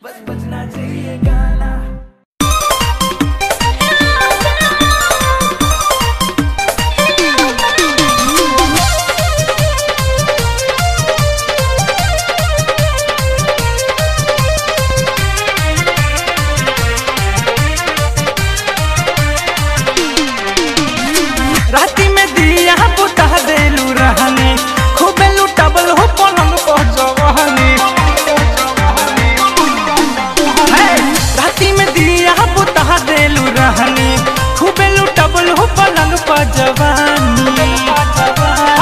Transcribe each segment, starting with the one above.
बस बजना चाहिए गाना। राती में दिया बुता देलू रहनी खूबे लुटबल हो पलंग पर जवानी। राती में दिया बुता देलू रहनी खूबे लुटबल हो पलंग पर जवानी।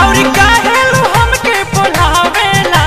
और काहेलू हमके बोलावेला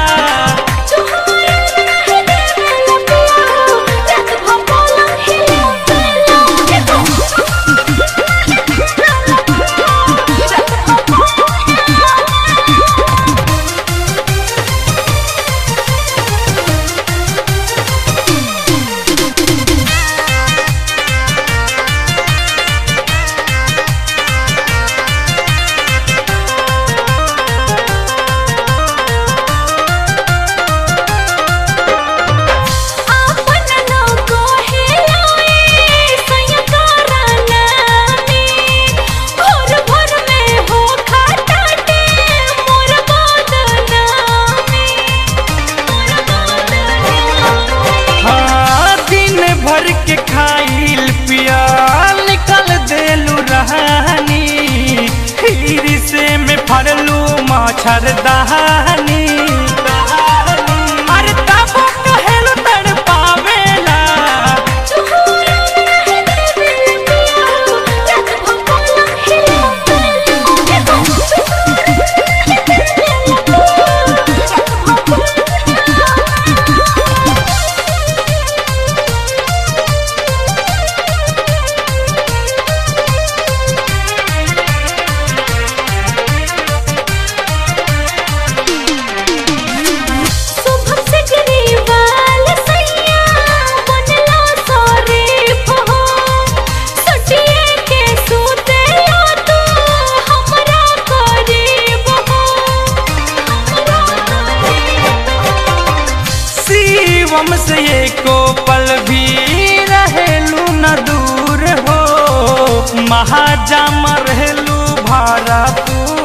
के खाइल पियल निकल देलू रहनी खीरी से में फरलू मच्छरदानी। अरे तब कहेलू तड़पावेला शिवम से एको पल भी रहेलू न दूर हो महाजा मरहेलू भारा तू।